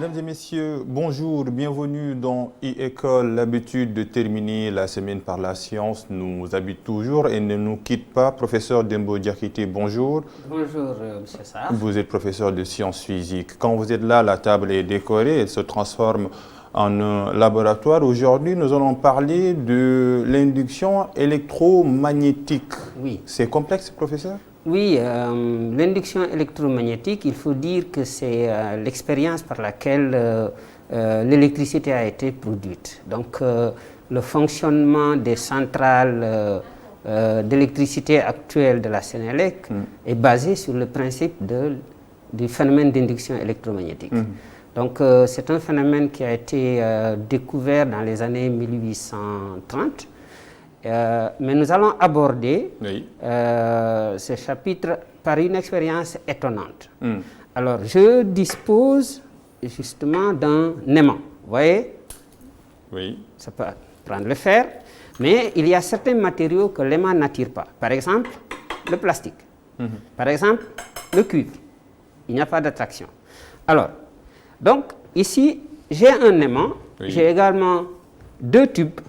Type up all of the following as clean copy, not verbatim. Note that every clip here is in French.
Mesdames et messieurs, bonjour, bienvenue dans e-école. L'habitude de terminer la semaine par la science nous habite toujours et ne nous quitte pas. Professeur Dembo Diakité, bonjour. Bonjour, monsieur Sarr. Vous êtes professeur de sciences physiques. Quand vous êtes là, la table est décorée, elle se transforme en un laboratoire. Aujourd'hui, nous allons parler de l'induction électromagnétique. Oui. C'est complexe, professeur? Oui, l'induction électromagnétique, il faut dire que c'est l'expérience par laquelle l'électricité a été produite. Donc, le fonctionnement des centrales d'électricité actuelles de la Sénélec est basé sur le principe du phénomène d'induction électromagnétique. Donc, c'est un phénomène qui a été découvert dans les années 1830. Mais nous allons aborder ce chapitre par une expérience étonnante. Alors, je dispose justement d'un aimant. Vous voyez? Oui. Ça peut prendre le fer, mais il y a certains matériaux que l'aimant n'attire pas. Par exemple, le plastique. Par exemple, le cuivre. Il n'y a pas d'attraction. Alors, donc, ici, j'ai un aimant. Oui. J'ai également deux tubes.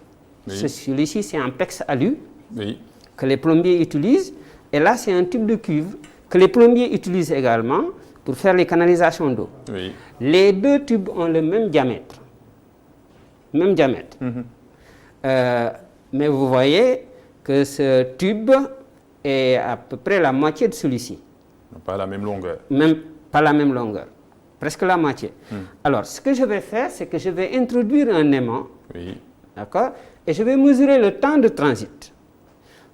Oui. Celui-ci, c'est un PEX alu que les plombiers utilisent. Et là, c'est un tube de cuivre que les plombiers utilisent également pour faire les canalisations d'eau. Oui. Les deux tubes ont le même diamètre. Même diamètre. Mais vous voyez que ce tube est à peu près la moitié de celui-ci. Pas la même longueur. Même pas la même longueur. Presque la moitié. Alors, ce que je vais faire, c'est que je vais introduire un aimant. Oui. D'accord? Et je vais mesurer le temps de transit.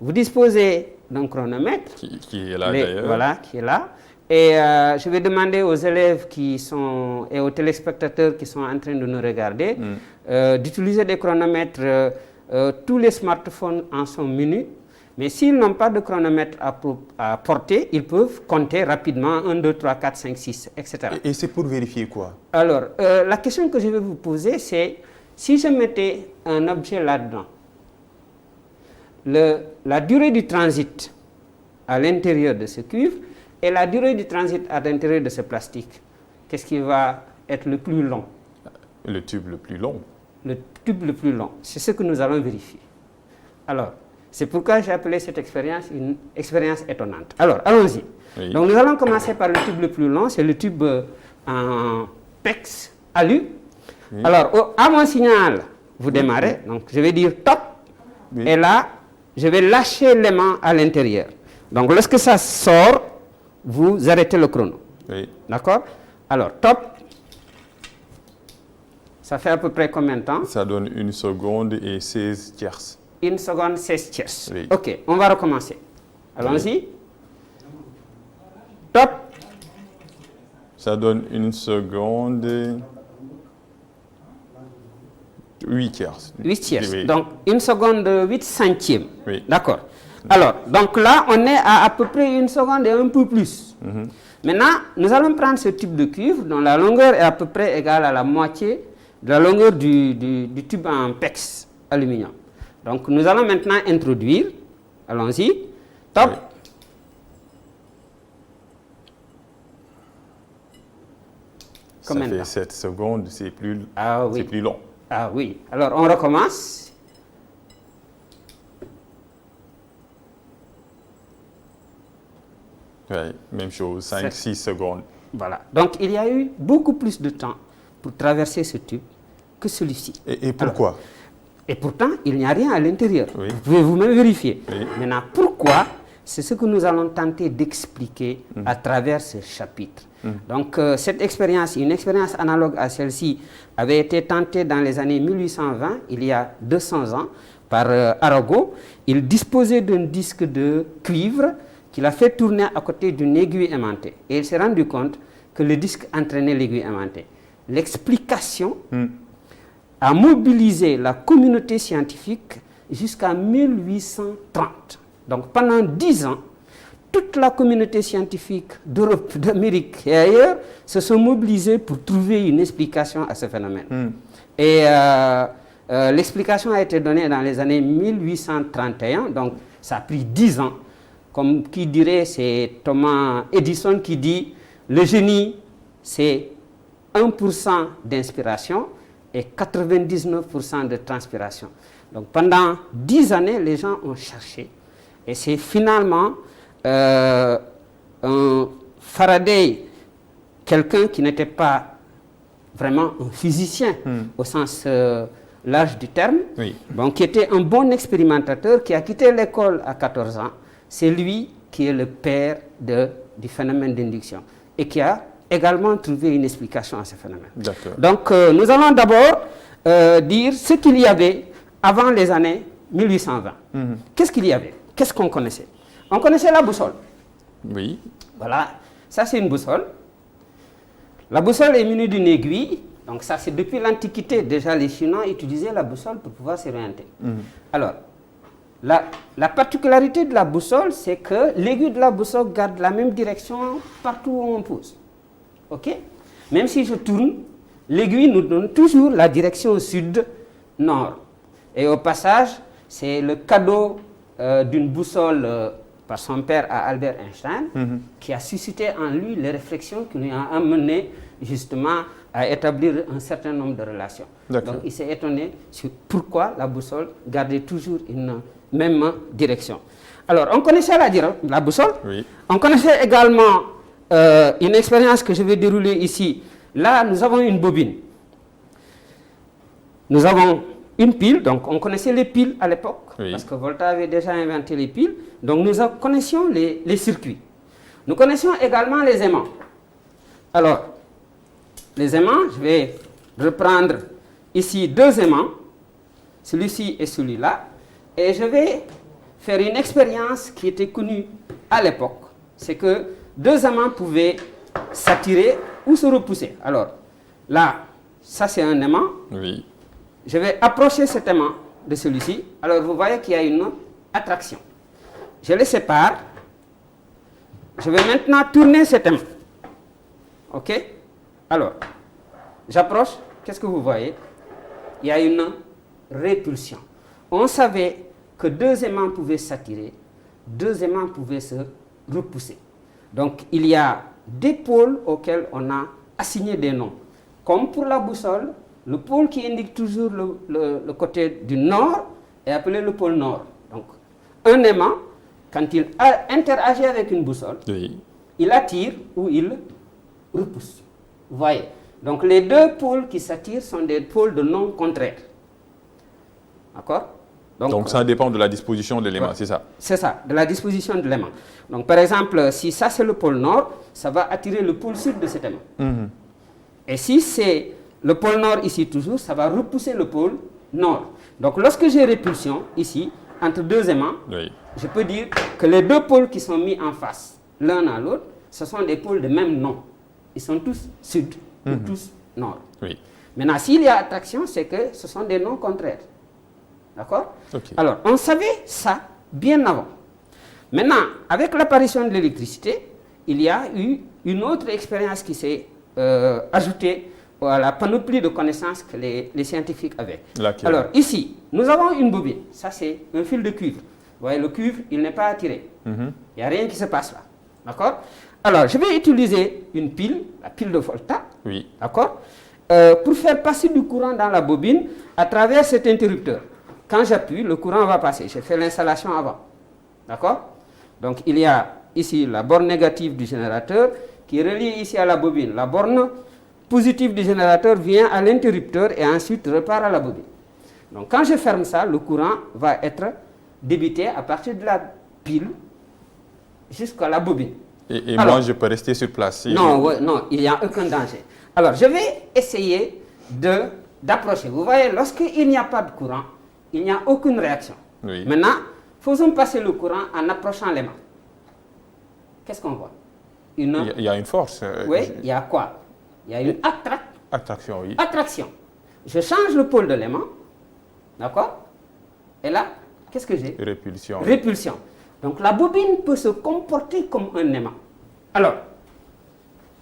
Vous disposez d'un chronomètre. Qui est là d'ailleurs. Voilà, qui est là. Et je vais demander aux élèves et aux téléspectateurs qui sont en train de nous regarder d'utiliser des chronomètres. Tous les smartphones en sont munis. Mais s'ils n'ont pas de chronomètre à portée, ils peuvent compter rapidement 1, 2, 3, 4, 5, 6, etc. Et c'est pour vérifier quoi? Alors, la question que je vais vous poser, c'est si je mettais un objet là-dedans, la durée du transit à l'intérieur de ce cuivre et la durée du transit à l'intérieur de ce plastique, qu'est-ce qui va être le plus long? Le tube le plus long. Le tube le plus long. C'est ce que nous allons vérifier. Alors, c'est pourquoi j'ai appelé cette expérience une expérience étonnante. Alors, allons-y. Oui. Donc, nous allons commencer par le tube le plus long. C'est le tube en PEX alu. Oui. Alors, à mon signal, vous démarrez. Donc, je vais dire top. Oui. Et là, je vais lâcher l'aimant à l'intérieur. Donc, lorsque ça sort, vous arrêtez le chrono. Oui. D'accord? Alors, top. Ça fait à peu près combien de temps? Ça donne 1 seconde et 16 tierces. 1 seconde, 16 tierces. Oui. OK, on va recommencer. Allons-y. Oui. Top. Ça donne 1 seconde. 8 tierces. 8 tierces. Oui. Donc, 1 seconde, 8 centièmes. Oui. D'accord. Alors, donc là, on est à peu près 1 seconde et un peu plus. Maintenant, nous allons prendre ce tube de cuivre dont la longueur est à peu près égale à la moitié de la longueur du tube en PEX aluminium. Donc, nous allons maintenant introduire. Allons-y. Top. Oui. Ça fait 7 secondes, c'est plus, oui. plus long. Ah oui. Alors, on recommence. Oui, même chose, 5-6 secondes. Voilà. Donc, il y a eu beaucoup plus de temps pour traverser ce tube que celui-ci. Et pourquoi? Et pourtant, il n'y a rien à l'intérieur. Oui. Vous pouvez vous-même vérifier. Oui. Maintenant, pourquoi? C'est ce que nous allons tenter d'expliquer à travers ce chapitre. Donc, cette expérience, une expérience analogue à celle-ci, avait été tentée dans les années 1820, il y a 200 ans, par Arago. Il disposait d'un disque de cuivre qu'il a fait tourner à côté d'une aiguille aimantée. Et il s'est rendu compte que le disque entraînait l'aiguille aimantée. L'explication a mobilisé la communauté scientifique jusqu'à 1830. Donc pendant 10 ans, toute la communauté scientifique d'Europe, d'Amérique et ailleurs se sont mobilisés pour trouver une explication à ce phénomène. Et l'explication a été donnée dans les années 1831, donc ça a pris 10 ans. Comme qui dirait, c'est Thomas Edison qui dit « Le génie, c'est 1% d'inspiration et 99% de transpiration. Donc pendant 10 années, les gens ont cherché. Et c'est finalement un Faraday, quelqu'un qui n'était pas vraiment un physicien au sens large du terme, donc qui était un bon expérimentateur, qui a quitté l'école à 14 ans. C'est lui qui est le père du phénomène d'induction et qui a également trouvé une explication à ce phénomène. Donc nous allons d'abord dire ce qu'il y avait avant les années 1820. Qu'est-ce qu'il y avait? Qu'est-ce qu'on connaissait? On connaissait la boussole. Oui. Voilà, ça c'est une boussole. La boussole est munie d'une aiguille. Donc ça c'est depuis l'Antiquité. Déjà les Chinois utilisaient la boussole pour pouvoir s'orienter. Alors, la particularité de la boussole, c'est que l'aiguille de la boussole garde la même direction partout où on pose. OK? Même si je tourne, l'aiguille nous donne toujours la direction sud-nord. Et au passage, c'est le cadeau d'une boussole par son père à Albert Einstein qui a suscité en lui les réflexions qui lui ont amené justement à établir un certain nombre de relations. Donc il s'est étonné sur pourquoi la boussole gardait toujours une même direction. Alors on connaissait la boussole, on connaissait également une expérience que je vais dérouler ici. Là nous avons une bobine. Nous avons une pile, donc on connaissait les piles à l'époque, parce que Volta avait déjà inventé les piles, donc nous connaissions les circuits. Nous connaissions également les aimants. Alors, les aimants, je vais reprendre ici 2 aimants, celui-ci et celui-là, et je vais faire une expérience qui était connue à l'époque. C'est que 2 aimants pouvaient s'attirer ou se repousser. Alors, là, ça c'est un aimant. Oui. Je vais approcher cet aimant de celui-ci. Alors, vous voyez qu'il y a une attraction. Je le sépare. Je vais maintenant tourner cet aimant. OK? Alors, j'approche. Qu'est-ce que vous voyez? Il y a une répulsion. On savait que 2 aimants pouvaient s'attirer, 2 aimants pouvaient se repousser. Donc, il y a des pôles auxquels on a assigné des noms. Comme pour la boussole, le pôle qui indique toujours le côté du nord est appelé le pôle nord. Donc, un aimant, quand il interagit avec une boussole, il attire ou il repousse. Vous voyez? Donc, les 2 pôles qui s'attirent sont des pôles de non contraires. D'accord? Donc, ça dépend de la disposition de l'élément, c'est ça? C'est ça, de la disposition de l'aimant. Donc, par exemple, si ça c'est le pôle nord, ça va attirer le pôle sud de cet aimant. Et si c'est le pôle nord ici toujours, ça va repousser le pôle nord. Donc lorsque j'ai répulsion ici, entre 2 aimants, je peux dire que les 2 pôles qui sont mis en face, l'un à l'autre, ce sont des pôles de même nom. Ils sont tous sud ou tous nord. Maintenant, s'il y a attraction, c'est que ce sont des noms contraires. D'accord? Alors, on savait ça bien avant. Maintenant, avec l'apparition de l'électricité, il y a eu une autre expérience qui s'est ajoutée à la panoplie de connaissances que les scientifiques avaient. Alors ici, nous avons une bobine. Ça, c'est un fil de cuivre. Vous voyez, le cuivre, il n'est pas attiré. Il n'y a rien qui se passe là. D'accord? Alors, je vais utiliser une pile, la pile de Volta. D'accord? Pour faire passer du courant dans la bobine à travers cet interrupteur. Quand j'appuie, le courant va passer. J'ai fait l'installation avant. D'accord? Donc, il y a ici la borne négative du générateur qui est reliée ici à la bobine. La borne positive du générateur vient à l'interrupteur et ensuite repart à la bobine. Donc quand je ferme ça, le courant va être débité à partir de la pile jusqu'à la bobine. Et alors, moi, je peux rester sur place? Non, il n'y a aucun danger. Alors, je vais essayer d'approcher. Vous voyez, lorsqu'il n'y a pas de courant, il n'y a aucune réaction. Maintenant, faisons passer le courant en approchant l'aimant. Qu'est-ce qu'on voit? Il y a une force. Oui, il y a quoi? Il y a une attraction, oui. Attraction. Je change le pôle de l'aimant. D'accord? Et là, qu'est-ce que j'ai? Répulsion. Répulsion. Donc la bobine peut se comporter comme un aimant. Alors,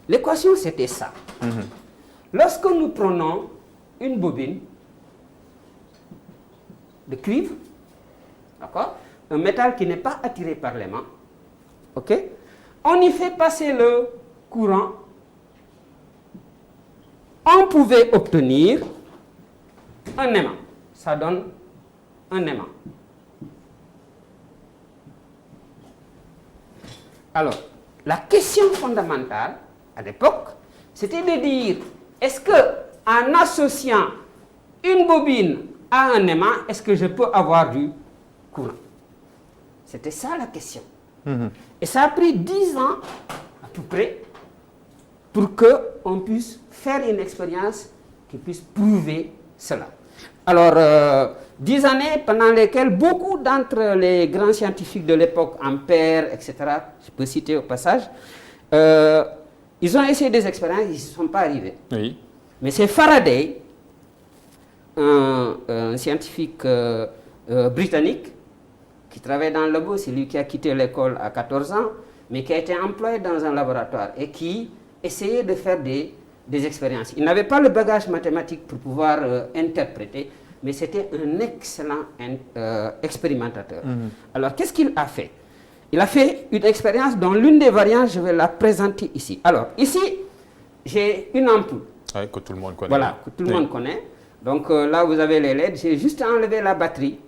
l'équation c'était ça. Lorsque nous prenons une bobine de cuivre, d'accord? Un métal qui n'est pas attiré par l'aimant, ok? On y fait passer le courant on pouvait obtenir un aimant. Ça donne un aimant. Alors, la question fondamentale, à l'époque, c'était de dire, est-ce que en associant une bobine à un aimant, est-ce que je peux avoir du courant? C'était ça la question. Et ça a pris 10 ans, à peu près, pour qu'on puisse faire une expérience qui puisse prouver cela. Alors, 10 années pendant lesquelles beaucoup d'entre les grands scientifiques de l'époque, Ampère, etc., je peux citer au passage, ils ont essayé des expériences, ils ne sont pas arrivés. Oui. Mais c'est Faraday, un scientifique britannique, qui travaille dans le labo, c'est lui qui a quitté l'école à 14 ans, mais qui a été employé dans un laboratoire et qui essayait de faire des expériences. Il n'avait pas le bagage mathématique pour pouvoir interpréter, mais c'était un excellent expérimentateur. Alors, qu'est-ce qu'il a fait? Il a fait une expérience dont l'une des variantes, je vais la présenter ici. Alors, ici, j'ai une ampoule. Oui, que tout le monde connaît. Voilà, que tout le monde connaît. Donc là, vous avez les LED. J'ai juste enlevé la batterie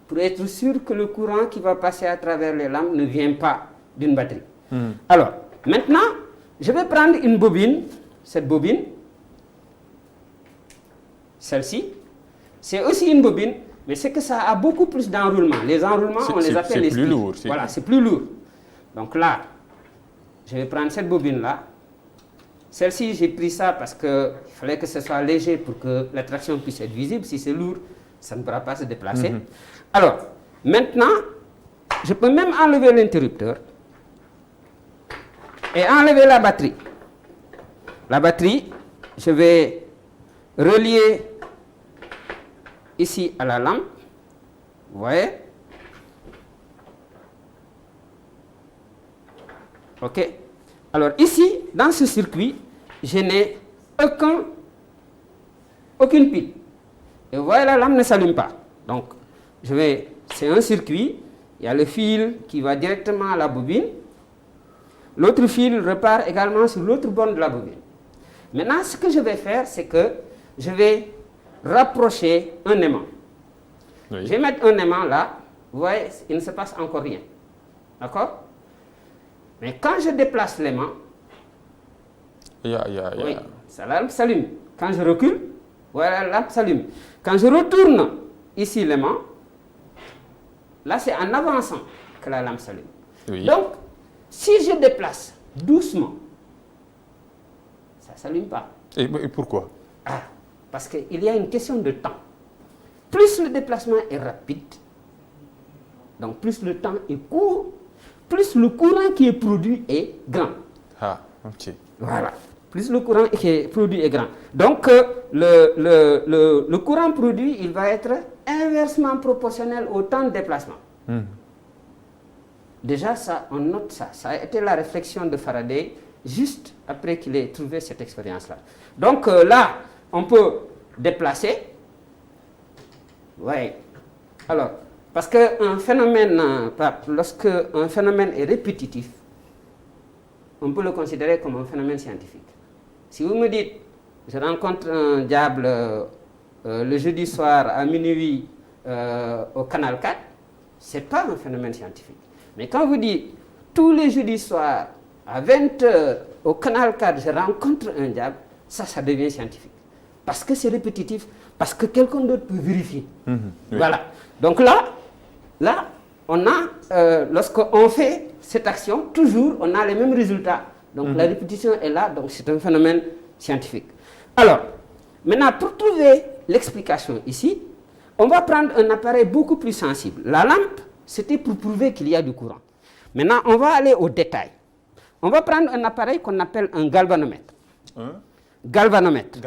pour être sûr que le courant qui va passer à travers les lampes ne vient pas d'une batterie. Alors, maintenant, je vais prendre une bobine. Cette bobine, celle-ci, c'est aussi une bobine, mais c'est que ça a beaucoup plus d'enroulements. Les enroulements, on les appelle les C'est plus spies. lourd. Voilà, c'est plus lourd. Donc là, je vais prendre cette bobine-là. Celle-ci, j'ai pris ça parce qu'il fallait que ce soit léger pour que la traction puisse être visible. Si c'est lourd, ça ne pourra pas se déplacer. Alors, maintenant, je peux même enlever l'interrupteur et enlever la batterie. La batterie, je vais relier ici à la lampe. Vous voyez? OK. Alors ici, dans ce circuit, je n'ai aucune pile. Et vous voyez, la lampe ne s'allume pas. Donc, c'est un circuit. Il y a le fil qui va directement à la bobine. L'autre fil repart également sur l'autre borne de la bobine. Maintenant, ce que je vais faire, c'est que je vais rapprocher un aimant. Oui. Je vais mettre un aimant là. Vous voyez, il ne se passe encore rien. D'accord? Mais quand je déplace l'aimant, oui, la lampe s'allume. Quand je recule, voilà, la lampe s'allume. Quand je retourne ici l'aimant, là c'est en avançant que la lampe s'allume. Oui. Donc, si je déplace doucement, ça ne s'allume pas. Et pourquoi? Parce qu'il y a une question de temps. Plus le déplacement est rapide, donc plus le temps est court, plus le courant qui est produit est grand. Ah, ok. Voilà. Plus le courant qui est produit est grand. Donc, le courant produit, il va être inversement proportionnel au temps de déplacement. Déjà, ça, on note ça. Ça a été la réflexion de Faraday juste après qu'il ait trouvé cette expérience-là. Donc là, on peut déplacer. Oui. Alors, parce qu'un phénomène, lorsque un phénomène est répétitif, on peut le considérer comme un phénomène scientifique. Si vous me dites, je rencontre un diable le jeudi soir à minuit au canal 4, ce n'est pas un phénomène scientifique. Mais quand vous dites, tous les jeudis soirs à 20h au canal 4, je rencontre un diable, ça devient scientifique. Parce que c'est répétitif, parce que quelqu'un d'autre peut vérifier. Oui. Voilà. Donc là, on a, lorsqu'on fait cette action, toujours, on a les mêmes résultats. Donc la répétition est là, donc c'est un phénomène scientifique. Alors, maintenant, pour trouver l'explication ici, on va prendre un appareil beaucoup plus sensible. La lampe, c'était pour prouver qu'il y a du courant. Maintenant, on va aller au détail. On va prendre un appareil qu'on appelle un galvanomètre. Galvanomètre.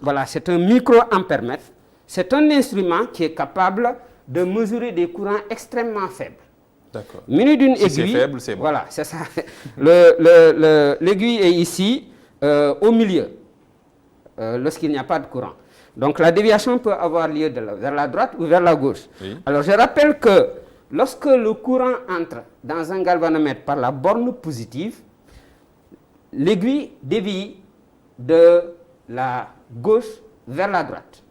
Voilà, c'est un micro-ampèremètre. C'est un instrument qui est capable de mesurer des courants extrêmement faibles. D'accord. Muni d'une aiguille. Si c'est faible, c'est bon. Voilà, c'est ça. L'aiguille est ici, au milieu, lorsqu'il n'y a pas de courant. Donc la déviation peut avoir lieu vers la droite ou vers la gauche. Oui. Alors je rappelle que lorsque le courant entre dans un galvanomètre par la borne positive, l'aiguille dévie de la gauche vers la droite.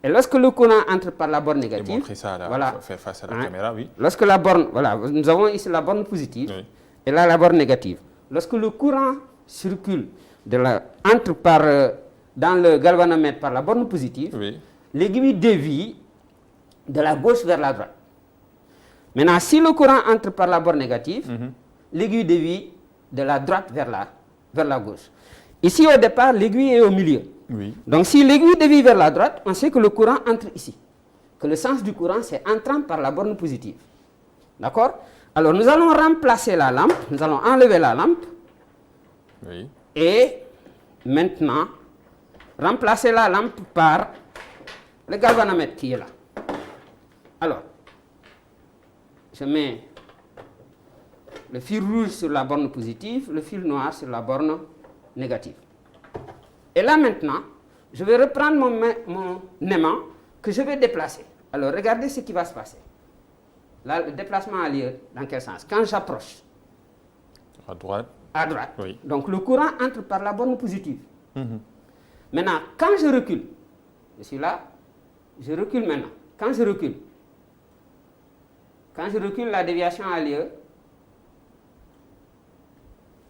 Et lorsque le courant entre par la borne négative, montrer ça là, voilà, fait face à la caméra, oui. Lorsque la borne, voilà, nous avons ici la borne positive, Oui. et là la borne négative. Lorsque le courant circule entre dans le galvanomètre par la borne positive, Oui. l'aiguille dévie de la gauche vers la droite. Maintenant, si le courant entre par la borne négative, l'aiguille dévie de la droite vers la gauche. Ici, au départ, l'aiguille est au milieu. Oui. Donc, si l'aiguille dévie vers la droite, on sait que le courant entre ici. Que le sens du courant, c'est entrant par la borne positive. D'accord? Alors, nous allons remplacer la lampe. Nous allons enlever la lampe. Oui. Et maintenant, remplacer la lampe par le galvanomètre qui est là. Alors, je mets le fil rouge sur la borne positive, le fil noir sur la borne négative. Et là maintenant, je vais reprendre mon aimant que je vais déplacer. Alors, regardez ce qui va se passer. Là, le déplacement a lieu dans quel sens? Quand j'approche. À droite. À droite. Oui. Donc, le courant entre par la borne positive. Maintenant, quand je recule, je suis là, je recule maintenant. Quand je recule, la déviation a lieu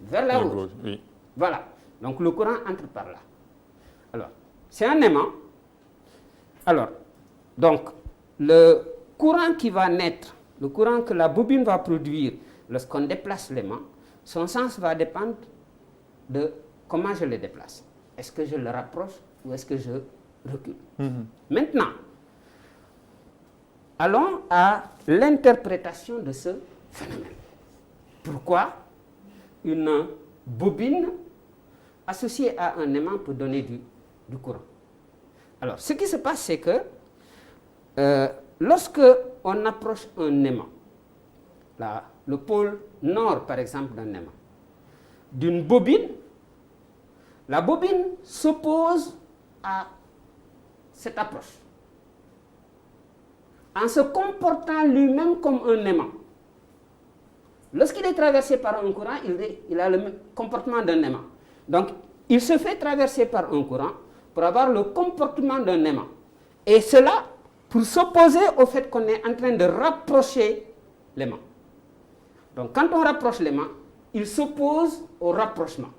vers la gauche. Oui. Voilà. Donc, le courant entre par là. Alors, c'est un aimant. Alors, donc, le courant qui va naître, le courant que la bobine va produire lorsqu'on déplace l'aimant, son sens va dépendre de comment je le déplace. Est-ce que je le rapproche ou est-ce que je recule? Maintenant, allons à l'interprétation de ce phénomène. Pourquoi une bobine associée à un aimant peut donner du courant? Alors, ce qui se passe, c'est que lorsque on approche un aimant, le pôle nord, par exemple, d'un aimant, d'une bobine, la bobine s'oppose à cette approche en se comportant lui-même comme un aimant. Lorsqu'il est traversé par un courant, il a le même comportement d'un aimant. Donc, il se fait traverser par un courant pour avoir le comportement d'un aimant. Et cela pour s'opposer au fait qu'on est en train de rapprocher l'aimant. Donc, quand on rapproche l'aimant, il s'oppose au rapprochement.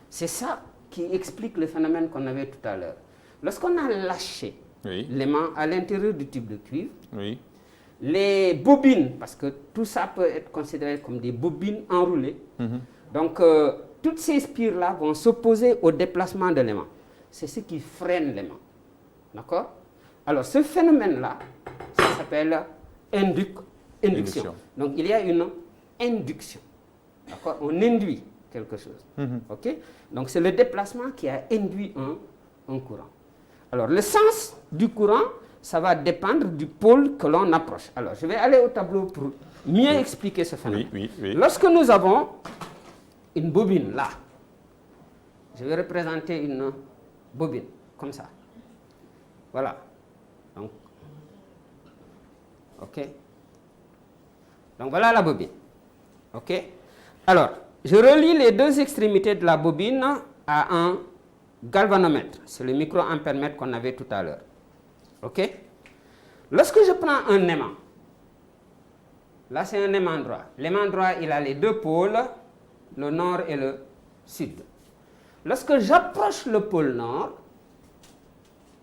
C'est ça qui explique le phénomène qu'on avait tout à l'heure. Lorsqu'on a lâché l'aimant à l'intérieur du tube de cuivre, les bobines, parce que tout ça peut être considéré comme des bobines enroulées, donc toutes ces spires-là vont s'opposer au déplacement de l'aimant. C'est ce qui freine l'aimant. D'accord? Alors ce phénomène-là, ça s'appelle induction. Donc il y a une induction. D'accord? On induit quelque chose. Ok? Donc c'est le déplacement qui a induit un courant. Alors le sens du courant, ça va dépendre du pôle que l'on approche. Alors je vais aller au tableau pour mieux expliquer ce phénomène. Lorsque nous avons une bobine là, je vais représenter une bobine comme ça. Voilà. Donc, ok. Donc voilà la bobine. Ok. Alors, je relie les deux extrémités de la bobine à un galvanomètre. C'est le microampèremètre qu'on avait tout à l'heure. Ok. Lorsque je prends un aimant, là c'est un aimant droit. L'aimant droit, il a les deux pôles, le nord et le sud. Lorsque j'approche le pôle nord,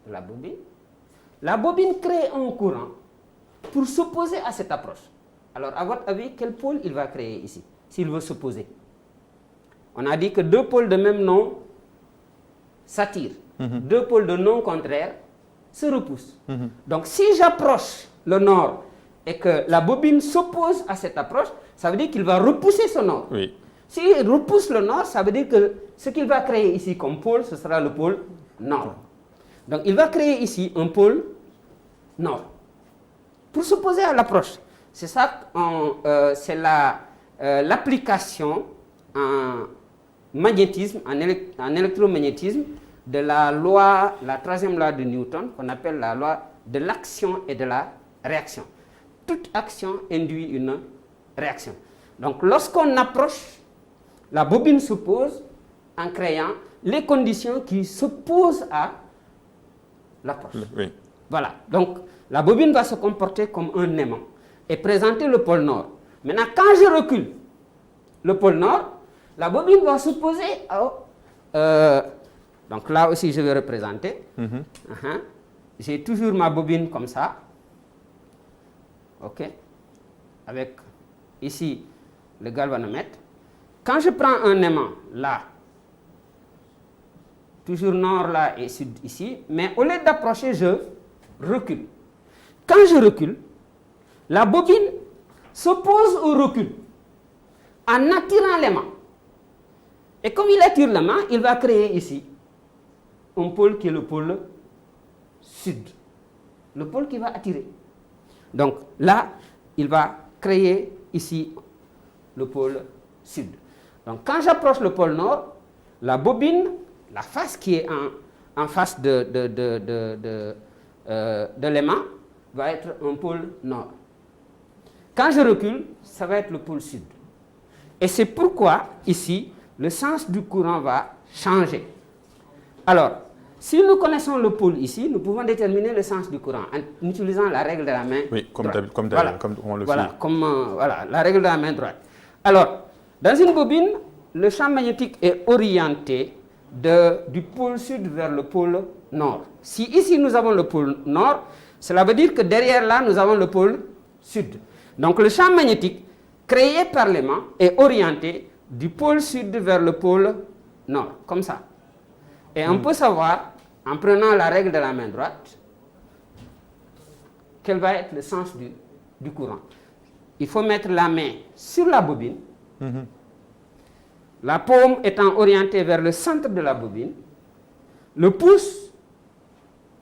la bobine crée un courant pour s'opposer à cette approche. Alors, à votre avis, quel pôle il va créer ici, s'il veut s'opposer? On a dit que deux pôles de même nom s'attirent. Deux pôles de nom contraire se repoussent. Donc, si j'approche le nord et que la bobine s'oppose à cette approche, ça veut dire qu'il va repousser ce nord. S'il repousse le nord, ça veut dire que ce qu'il va créer ici comme pôle, ce sera le pôle nord. Donc, il va créer ici un pôle nord pour s'opposer à l'approche. C'est ça, c'est l'application en magnétisme, en électromagnétisme, de la troisième loi de Newton, qu'on appelle la loi de l'action et de la réaction. Toute action induit une réaction. Donc, lorsqu'on approche, la bobine s'oppose en créant les conditions qui s'opposent à l'approche. Oui. Voilà. Donc, la bobine va se comporter comme un aimant et présenter le pôle nord. Maintenant, quand je recule le pôle nord, la bobine va s'opposer au... donc là aussi, je vais représenter. J'ai toujours ma bobine comme ça. OK. Avec ici le galvanomètre. Quand je prends un aimant là, toujours nord là et sud ici, mais au lieu d'approcher, je recule. Quand je recule, la bobine s'oppose au recul en attirant l'aimant. Et comme il attire l'aimant, il va créer ici un pôle qui est le pôle sud. Le pôle qui va attirer. Donc là, il va créer ici le pôle sud. Donc quand j'approche le pôle nord, la bobine, la face qui est en face de l'aimant, va être un pôle nord. Quand je recule, ça va être le pôle sud. Et c'est pourquoi, ici, le sens du courant va changer. Alors, si nous connaissons le pôle ici, nous pouvons déterminer le sens du courant en utilisant la règle de la main Oui, comme droite. on le Voilà, fait. voilà, la règle de la main droite. Alors, dans une bobine, le champ magnétique est orienté du pôle sud vers le pôle nord. Si ici nous avons le pôle nord, cela veut dire que derrière là, nous avons le pôle sud. Donc le champ magnétique créé par l'aimant est orienté du pôle sud vers le pôle nord, comme ça. Et on peut savoir, en prenant la règle de la main droite, quel va être le sens du courant. Il faut mettre la main sur la bobine, la paume étant orientée vers le centre de la bobine, le pouce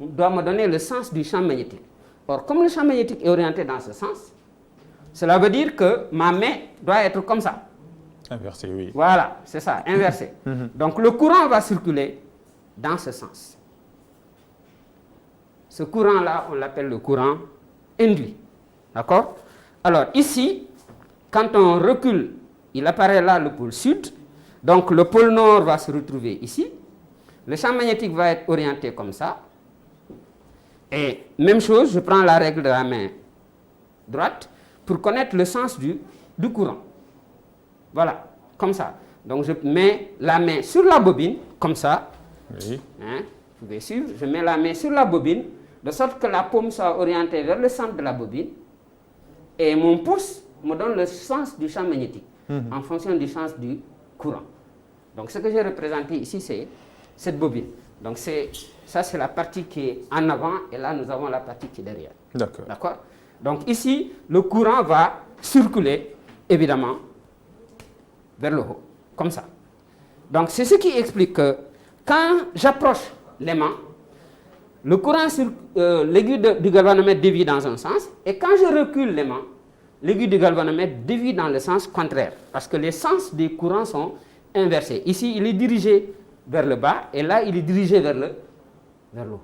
doit me donner le sens du champ magnétique. Or, comme le champ magnétique est orienté dans ce sens, cela veut dire que ma main doit être comme ça. Inversé, oui. Voilà, c'est ça, inversé. Donc, le courant va circuler dans ce sens. Ce courant-là, on l'appelle le courant induit. D'accord? Alors, ici, quand on recule, il apparaît là le pôle sud. Donc, le pôle nord va se retrouver ici. Le champ magnétique va être orienté comme ça. Et même chose, je prends la règle de la main droite pour connaître le sens du courant. Voilà, comme ça. Donc, je mets la main sur la bobine, comme ça. Oui. Hein, vous pouvez suivre. Je mets la main sur la bobine, de sorte que la paume soit orientée vers le centre de la bobine. Et mon pouce me donne le sens du champ magnétique, en fonction du sens du courant. Donc, ce que j'ai représenté ici, c'est cette bobine. Donc, ça, c'est la partie qui est en avant, et là, nous avons la partie qui est derrière. D'accord. D'accord? Donc, ici, le courant va circuler, évidemment, vers le haut, comme ça. Donc, c'est ce qui explique que quand j'approche l'aimant, le courant sur l'aiguille du galvanomètre dévie dans un sens, et quand je recule l'aimant, l'aiguille du galvanomètre dévie dans le sens contraire, parce que les sens des courants sont inversés. Ici, il est dirigé vers le bas, et là, il est dirigé vers le haut.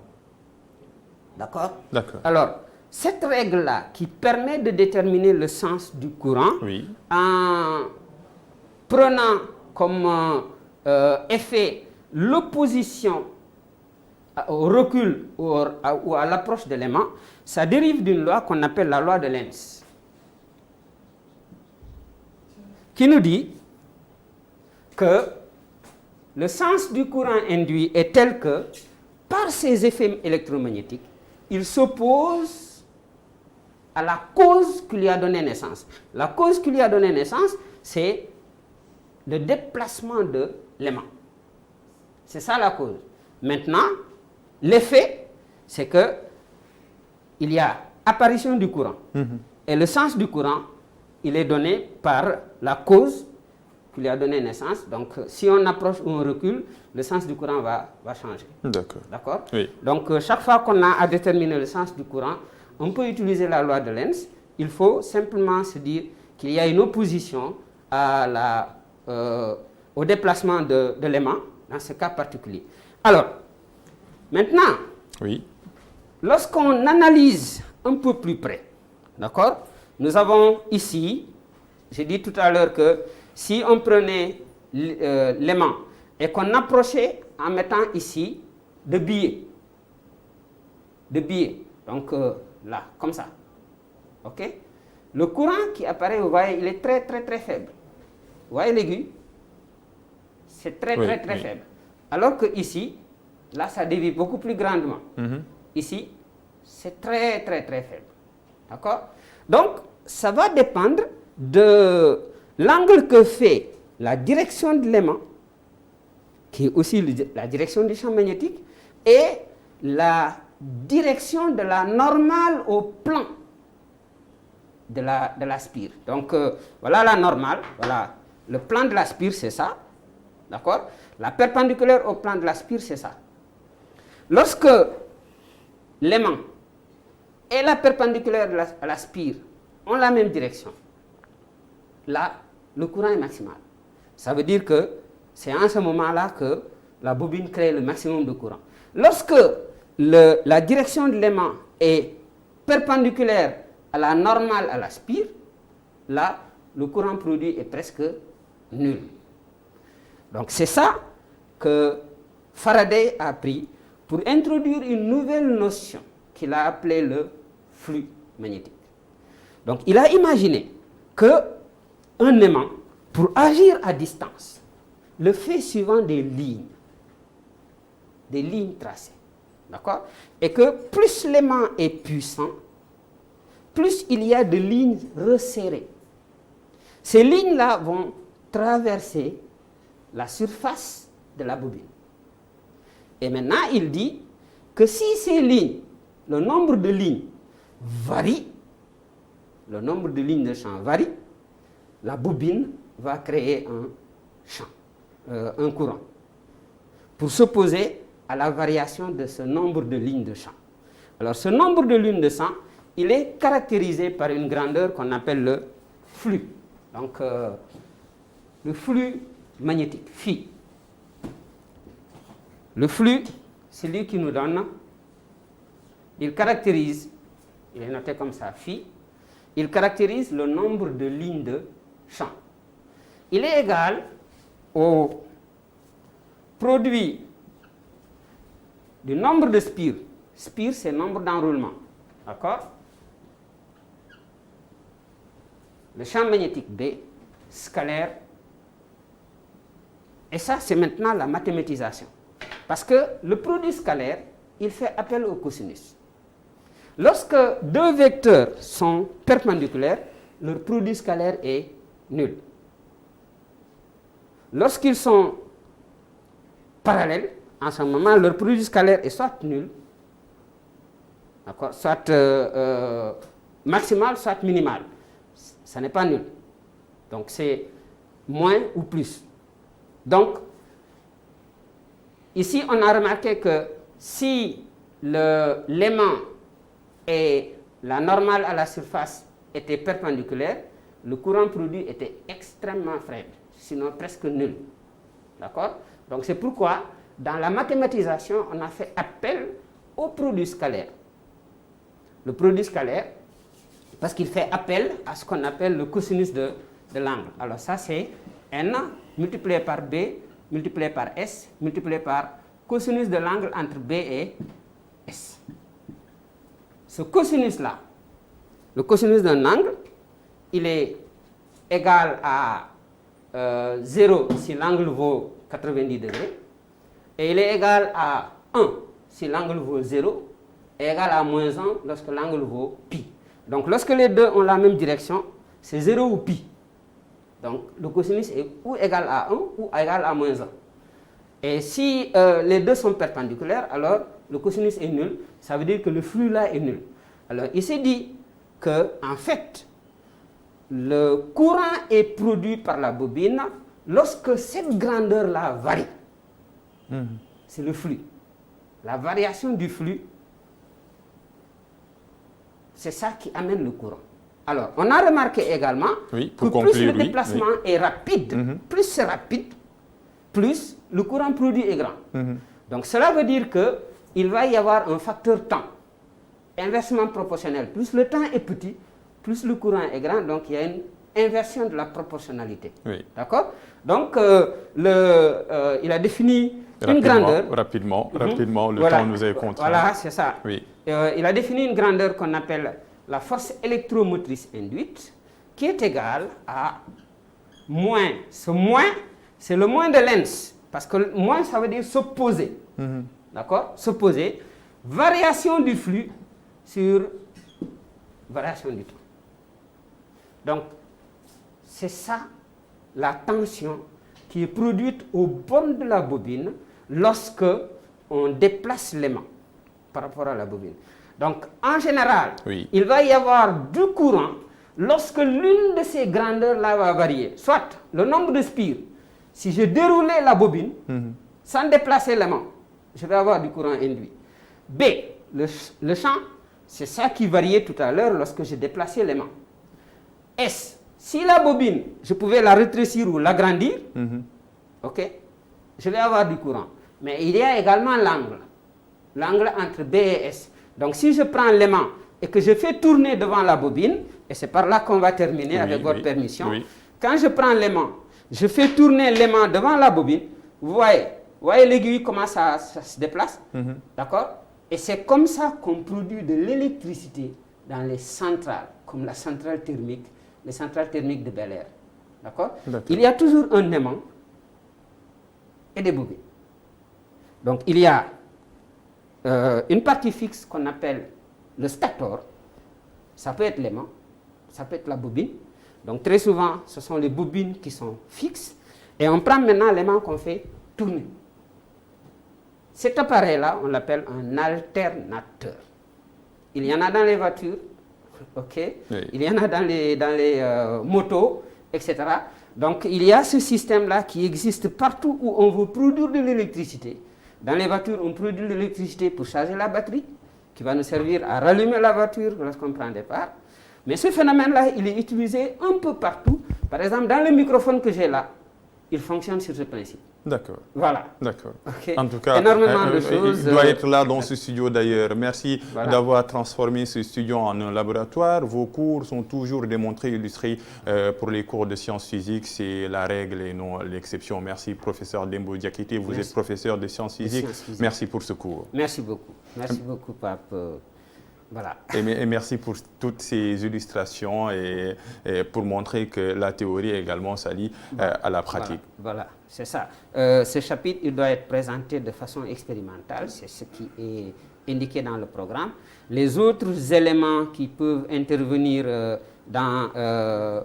D'accord? D'accord. Alors, cette règle-là, qui permet de déterminer le sens du courant, Oui. en prenant comme effet l'opposition au recul ou à l'approche de l'aimant, ça dérive d'une loi qu'on appelle la loi de Lenz, qui nous dit que le sens du courant induit est tel que, par ses effets électromagnétiques, il s'oppose à la cause qui lui a donné naissance. La cause qui lui a donné naissance, c'est le déplacement de l'aimant. C'est ça la cause. Maintenant, l'effet, c'est que il y a apparition du courant. Et le sens du courant, il est donné par la cause qui lui a donné naissance. Donc, si on approche ou on recule, le sens du courant va changer. D'accord. D'accord? Oui. Donc, chaque fois qu'on a à déterminer le sens du courant, on peut utiliser la loi de Lenz. Il faut simplement se dire qu'il y a une opposition au déplacement de l'aimant, dans ce cas particulier. Alors, maintenant, Oui. lorsqu'on analyse un peu plus près, d'accord, nous avons ici, j'ai dit tout à l'heure que si on prenait l'aimant et qu'on approchait en mettant ici de billets, de billets. Donc là, comme ça. OK? Le courant qui apparaît, vous voyez, il est très, très, très faible. Vous voyez l'aiguille? C'est très, très, très faible. Alors que ici, là, ça dévie beaucoup plus grandement. Ici, c'est très, très, très faible. D'accord? Donc, ça va dépendre de l'angle que fait la direction de l'aimant, qui est aussi la direction du champ magnétique, et la direction de la normale au plan de la spire. Donc, voilà la normale. Voilà. Le plan de la spire, c'est ça. D'accord? La perpendiculaire au plan de la spire, c'est ça. Lorsque l'aimant et la perpendiculaire à la spire ont la même direction, là, le courant est maximal. Ça veut dire que c'est en ce moment-là que la bobine crée le maximum de courant. Lorsque la direction de l'aimant est perpendiculaire à la normale à la spire, là, le courant produit est presque nul. Donc c'est ça que Faraday a pris pour introduire une nouvelle notion qu'il a appelée le flux magnétique. Donc il a imaginé qu'un aimant, pour agir à distance, le fait suivant des lignes tracées. D'accord? Et que plus l'aimant est puissant, plus il y a de lignes resserrées. Ces lignes-là vont traverser la surface de la bobine. Et maintenant, il dit que si ces lignes, le nombre de lignes varie, le nombre de lignes de champ varie, la bobine va créer un champ, un courant, pour s'opposer à la variation de ce nombre de lignes de champ. Alors, ce nombre de lignes de champ, il est caractérisé par une grandeur qu'on appelle le flux. Donc, le flux magnétique, phi. Le flux, c'est lui qui nous donne, il caractérise, il est noté comme ça, phi, il caractérise le nombre de lignes de champ. Il est égal au produit du nombre de spires. Spire, c'est nombre d'enroulements. D'accord? Le champ magnétique B, scalaire. Et ça, c'est maintenant la mathématisation. Parce que le produit scalaire, il fait appel au cosinus. Lorsque deux vecteurs sont perpendiculaires, leur produit scalaire est nul. Lorsqu'ils sont parallèles, en ce moment, leur produit scalaire est soit nul, soit maximal, soit minimal. Ça n'est pas nul. Donc, c'est moins ou plus. Donc, ici, on a remarqué que si l'aimant et la normale à la surface étaient perpendiculaires, le courant produit était extrêmement faible, sinon presque nul. D'accord? Donc, c'est pourquoi, dans la mathématisation, on a fait appel au produit scalaire. Le produit scalaire, parce qu'il fait appel à ce qu'on appelle le cosinus de l'angle. Alors, ça, c'est n multiplié par b, multiplié par s, multiplié par cosinus de l'angle entre b et s. Ce cosinus-là, le cosinus d'un angle, il est égal à 0 si l'angle vaut 90 degrés, et il est égal à 1 si l'angle vaut 0, et égal à moins 1 lorsque l'angle vaut pi. Donc, lorsque les deux ont la même direction, c'est 0 ou pi. Donc, le cosinus est ou égal à 1 ou égal à moins 1. Et si les deux sont perpendiculaires, alors le cosinus est nul. Ça veut dire que le flux là est nul. Alors, il s'est dit que, en fait, le courant est produit par la bobine lorsque cette grandeur-là varie. C'est le flux. La variation du flux, c'est ça qui amène le courant. Alors, on a remarqué également que plus le déplacement est rapide, plus c'est rapide, plus le courant produit est grand. Donc, cela veut dire qu'il va y avoir un facteur temps inversement proportionnel. Plus le temps est petit, plus le courant est grand. Donc, il y a une inversion de la proportionnalité. D'accord? Donc, il a défini une grandeur. Rapidement, le temps nous est contraint. Voilà, c'est ça. il a défini une grandeur qu'on appelle la force électromotrice induite, qui est égale à moins. Ce moins, c'est le moins de Lenz, parce que moins, ça veut dire s'opposer. D'accord? S'opposer. Variation du flux sur variation du temps. Donc, c'est ça la tension qui est produite au bord de la bobine lorsque on déplace l'aimant par rapport à la bobine. Donc, en général, il va y avoir du courant lorsque l'une de ces grandeurs-là va varier. Soit le nombre de spires. Si je déroulais la bobine sans déplacer l'aimant, je vais avoir du courant induit. B, le champ, c'est ça qui variait tout à l'heure lorsque je déplaçais l'aimant. S, si la bobine, je pouvais la rétrécir ou l'agrandir, ok, je vais avoir du courant. Mais il y a également l'angle entre B et S. Donc si je prends l'aimant et que je fais tourner devant la bobine, et c'est par là qu'on va terminer avec votre permission, quand je prends l'aimant, je fais tourner l'aimant devant la bobine, vous voyez l'aiguille comment ça se déplace, d'accord? Et c'est comme ça qu'on produit de l'électricité dans les centrales, comme la centrale thermique, les centrales thermiques de Bel Air. D'accord? Il y a toujours un aimant et des bobines. Donc il y a une partie fixe qu'on appelle le stator. Ça peut être l'aimant, ça peut être la bobine. Donc très souvent, ce sont les bobines qui sont fixes. Et on prend maintenant l'aimant qu'on fait tourner. Cet appareil-là, on l'appelle un alternateur. Il y en a dans les voitures, ok? Il y en a dans les motos, etc. Donc, il y a ce système-là qui existe partout où on veut produire de l'électricité. Dans les voitures, on produit de l'électricité pour charger la batterie, qui va nous servir à rallumer la voiture lorsqu'on prend départ. Mais ce phénomène-là, il est utilisé un peu partout. Par exemple, dans le microphone que j'ai là, il fonctionne sur ce principe. D'accord. Voilà. D'accord. Okay. En tout cas, énormément de choses. Il doit être là dans ce studio d'ailleurs. Merci d'avoir transformé ce studio en un laboratoire. Vos cours sont toujours démontrés, illustrés pour les cours de sciences physiques. C'est la règle et non l'exception. Merci, professeur Dembo Diakité. Vous êtes professeur de sciences physiques. Merci pour ce cours. Merci beaucoup. Merci beaucoup, Pape. Voilà. Et merci pour toutes ces illustrations et pour montrer que la théorie également s'allie à la pratique. Voilà, c'est ça. Ce chapitre, il doit être présenté de façon expérimentale, c'est ce qui est indiqué dans le programme. Les autres éléments qui peuvent intervenir dans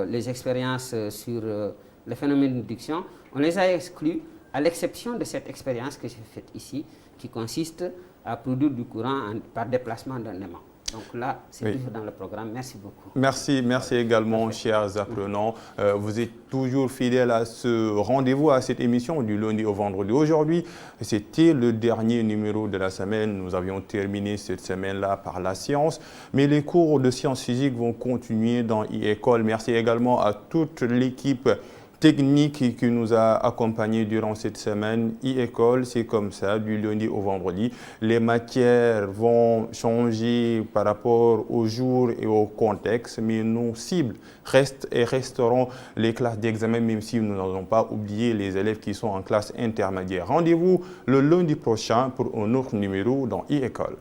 les expériences sur le phénomène d'induction, on les a exclus, à l'exception de cette expérience que j'ai faite ici, qui consiste à produire du courant par déplacement d'un aimant. Donc là, c'est toujours dans le programme. Merci beaucoup. Merci également, chers apprenants. Vous êtes toujours fidèles à ce rendez-vous, à cette émission du lundi au vendredi. Aujourd'hui, c'était le dernier numéro de la semaine. Nous avions terminé cette semaine-là par la science. Mais les cours de sciences physiques vont continuer dans e-école. Merci également à toute l'équipe technique qui nous a accompagnés durant cette semaine. e-école, c'est comme ça, du lundi au vendredi. Les matières vont changer par rapport au jour et au contexte, mais nos cibles restent et resteront les classes d'examen, même si nous n'avons pas oublié les élèves qui sont en classe intermédiaire. Rendez-vous le lundi prochain pour un autre numéro dans e-école.